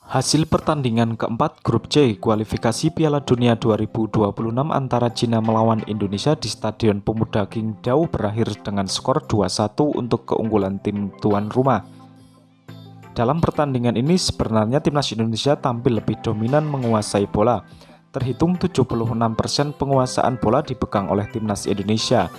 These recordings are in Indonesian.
Hasil pertandingan keempat Grup C kualifikasi Piala Dunia 2026 antara Cina melawan Indonesia di Stadion Pemuda Qingdao berakhir dengan skor 2-1 untuk keunggulan tim tuan rumah. Dalam pertandingan ini sebenarnya timnas Indonesia tampil lebih dominan menguasai bola. Terhitung 76% penguasaan bola dipegang oleh timnas Indonesia.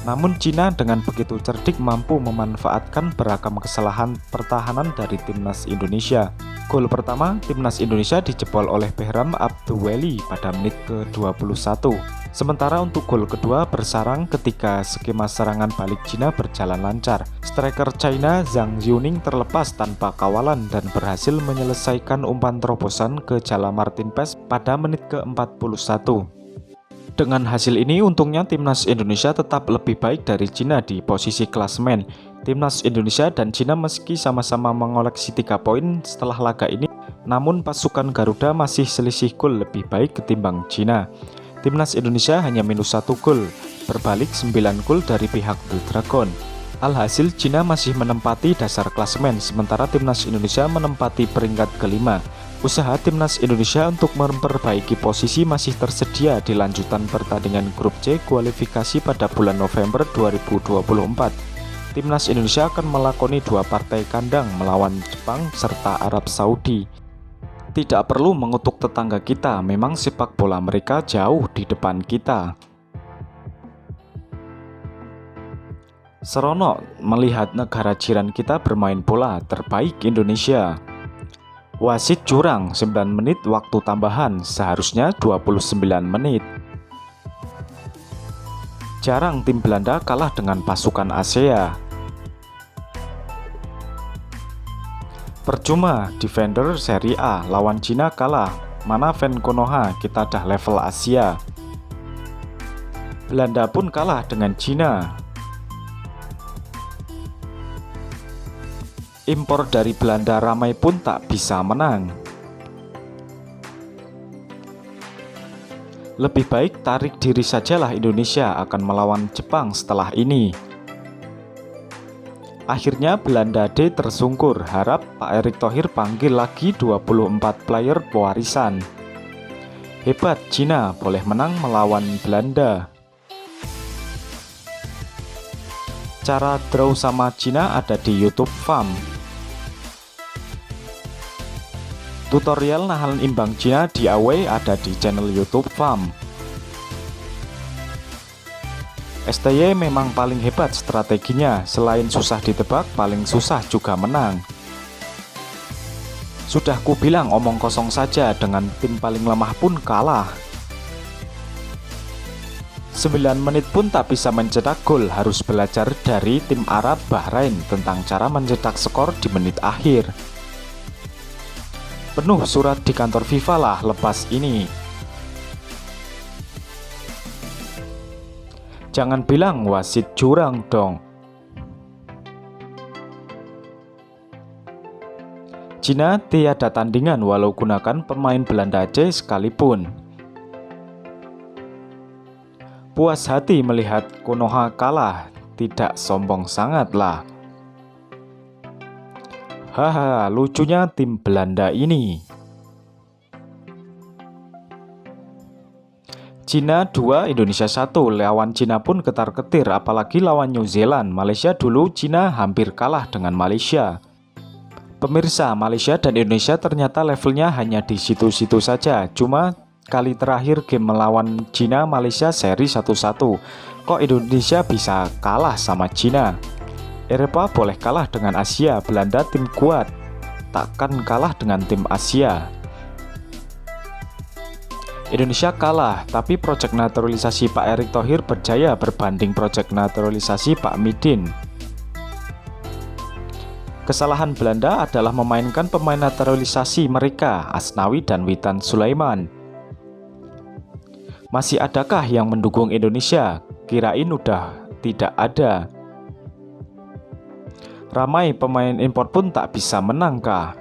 Namun Cina dengan begitu cerdik mampu memanfaatkan beragam kesalahan pertahanan dari timnas Indonesia. Gol pertama timnas Indonesia dijebol oleh Behram Abduweli pada menit ke-21. Sementara untuk gol kedua bersarang ketika skema serangan balik Cina berjalan lancar. Striker China Zhang Yuning terlepas tanpa kawalan dan berhasil menyelesaikan umpan terobosan ke Jala Martin Pes pada menit ke-41. Dengan hasil ini untungnya timnas Indonesia tetap lebih baik dari Cina di posisi klasemen. Timnas Indonesia dan Cina meski sama-sama mengoleksi 3 poin setelah laga ini, namun pasukan Garuda masih selisih gol lebih baik ketimbang Cina. Timnas Indonesia hanya minus 1 gol, berbalik 9 gol dari pihak The Dragon. Alhasil Cina masih menempati dasar klasemen, sementara timnas Indonesia menempati peringkat kelima. Usaha timnas Indonesia untuk memperbaiki posisi masih tersedia di lanjutan pertandingan Grup C kualifikasi pada bulan November 2024. Timnas Indonesia akan melakoni 2 partai kandang melawan Jepang serta Arab Saudi. Tidak perlu mengutuk tetangga kita, memang sepak bola mereka jauh di depan kita. Seronok melihat negara jiran kita bermain bola, terbaik Indonesia. Wasit curang 9 menit waktu tambahan, seharusnya 29 menit. Jarang tim Belanda kalah dengan pasukan ASEA. Percuma defender Serie A lawan Cina kalah, mana fan Konoha, kita dah level Asia. Belanda pun kalah dengan Cina. Impor dari Belanda ramai pun tak bisa menang. Lebih baik tarik diri sajalah, Indonesia akan melawan Jepang setelah ini. Akhirnya Belanda D tersungkur, harap Pak Erick Thohir panggil lagi 24 player pewarisan. Hebat Cina, boleh menang melawan Belanda. Cara draw sama Cina ada di YouTube Farm. Tutorial nahan imbang Cina di away ada di channel YouTube Farm. STY memang paling hebat strateginya, selain susah ditebak, paling susah juga menang. Sudah kubilang omong kosong saja, dengan tim paling lemah pun kalah. 9 menit pun tak bisa mencetak gol, harus belajar dari tim Arab Bahrain tentang cara mencetak skor di menit akhir. Penuh surat di kantor FIFA lah lepas ini. Jangan bilang wasit curang dong. Cina tiada tandingan walau gunakan pemain Belanda C sekalipun. Puas hati melihat Konoha kalah, tidak sombong sangat lah. Haha, lucunya tim Belanda ini. Cina 2, Indonesia 1, lawan Cina pun ketar-ketir, apalagi lawan New Zealand. Malaysia dulu, Cina hampir kalah dengan Malaysia. Pemirsa, Malaysia dan Indonesia ternyata levelnya hanya di situ-situ saja. Cuma kali terakhir game melawan Cina, Malaysia seri 1-1. Kok Indonesia bisa kalah sama Cina? Eropa boleh kalah dengan Asia, Belanda tim kuat, takkan kalah dengan tim Asia. Indonesia kalah, tapi proyek naturalisasi Pak Erick Thohir berjaya berbanding proyek naturalisasi Pak Midin. Kesalahan Belanda adalah memainkan pemain naturalisasi mereka, Asnawi dan Witan Sulaiman. Masih adakah yang mendukung Indonesia? Kirain udah tidak ada. Ramai pemain impor pun tak bisa menang kah?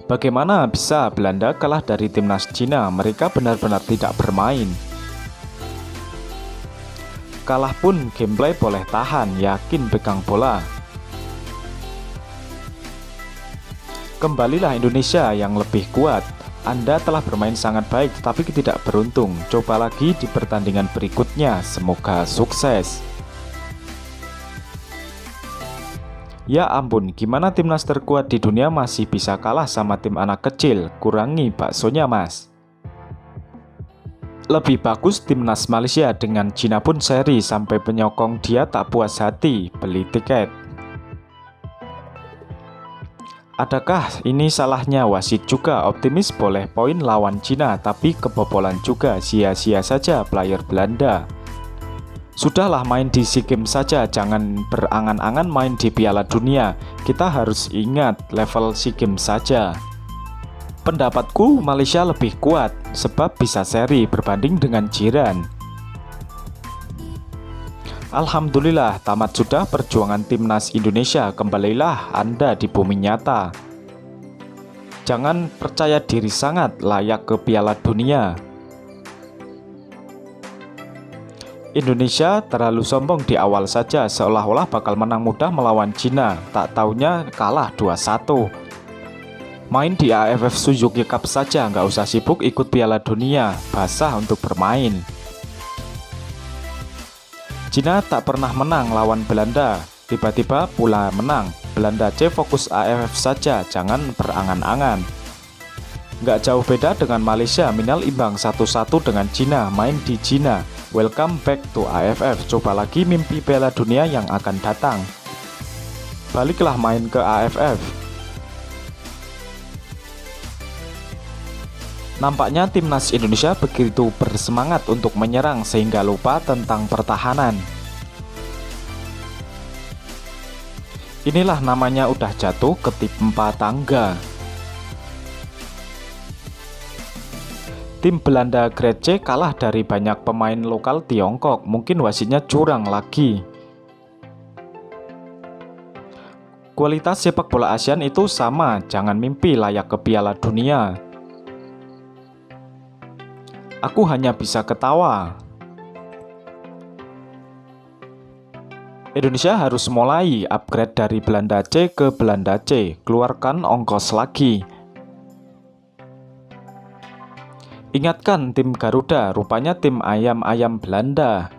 Bagaimana bisa Belanda kalah dari timnas Cina? Mereka benar-benar tidak bermain. Kalah pun gameplay boleh tahan, yakin pegang bola. Kembalilah Indonesia yang lebih kuat. Anda telah bermain sangat baik tapi tidak beruntung. Coba lagi di pertandingan berikutnya. Semoga sukses. Ya ampun, gimana timnas terkuat di dunia masih bisa kalah sama tim anak kecil? Kurangi baksonya mas. Lebih bagus timnas Malaysia, dengan Cina pun seri sampai penyokong dia tak puas hati beli tiket. Adakah ini salahnya wasit juga? Optimis boleh poin lawan Cina, tapi kebobolan juga, sia-sia saja player Belanda. Sudahlah main di SEA Games saja, jangan berangan-angan main di Piala Dunia. Kita harus ingat level SEA Games saja. Pendapatku Malaysia lebih kuat, sebab bisa seri berbanding dengan jiran. Alhamdulillah, tamat sudah perjuangan timnas Indonesia. Kembalilah Anda di bumi nyata. Jangan percaya diri sangat, layak ke Piala Dunia. Indonesia terlalu sombong di awal saja, seolah-olah bakal menang mudah melawan Cina. Tak taunya kalah 2-1. Main di AFF Suzuki Cup saja, nggak usah sibuk ikut Piala Dunia. Basah untuk bermain. Cina tak pernah menang lawan Belanda, tiba-tiba pula menang. Belanda C fokus AFF saja, jangan berangan-angan. Nggak jauh beda dengan Malaysia, minal imbang 1-1 dengan Cina, main di Cina. Welcome back to AFF, coba lagi mimpi Piala Dunia yang akan datang. Baliklah main ke AFF. Nampaknya timnas Indonesia begitu bersemangat untuk menyerang sehingga lupa tentang pertahanan. Inilah namanya udah jatuh ketimpa tangga. Tim Belanda Grade C kalah dari banyak pemain lokal Tiongkok, mungkin wasitnya curang lagi. Kualitas sepak bola ASEAN itu sama, jangan mimpi layak ke Piala Dunia. Aku hanya bisa ketawa. Indonesia harus mulai upgrade dari Belanda C ke Belanda C, keluarkan ongkos lagi. Ingatkan tim Garuda, rupanya tim ayam-ayam Belanda.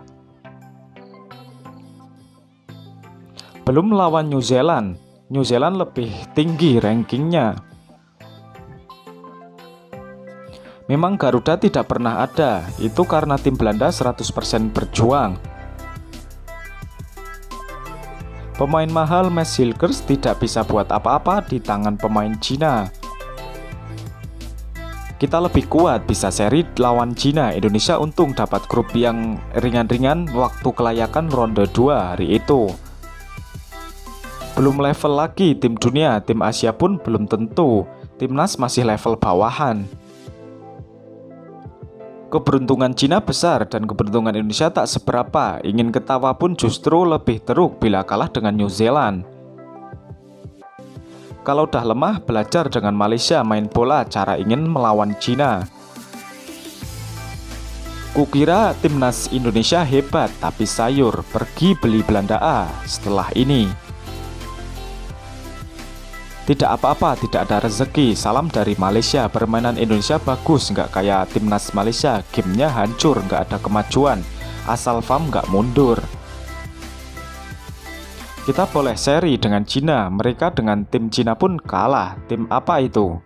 Belum lawan New Zealand. New Zealand lebih tinggi rankingnya. Memang Garuda tidak pernah ada, itu karena tim Belanda 100% berjuang. Pemain mahal Mads Hilgers tidak bisa buat apa-apa di tangan pemain Cina. Kita lebih kuat, bisa seri lawan Cina. Indonesia untung dapat grup yang ringan-ringan waktu kelayakan ronde 2 hari itu. Belum level lagi tim dunia, tim Asia pun belum tentu. Timnas masih level bawahan. Keberuntungan Cina besar dan keberuntungan Indonesia tak seberapa. Ingin ketawa pun justru lebih teruk bila kalah dengan New Zealand. Kalau udah lemah, belajar dengan Malaysia main bola cara ingin melawan Cina. Kukira timnas Indonesia hebat, tapi sayur, pergi beli Belanda A setelah ini. Tidak apa-apa, tidak ada rezeki. Salam dari Malaysia. Permainan Indonesia bagus, nggak kayak timnas Malaysia. Gamenya hancur, nggak ada kemajuan. Asal farm nggak mundur. Kita boleh seri dengan Cina. Mereka dengan tim Cina pun kalah. Tim apa itu?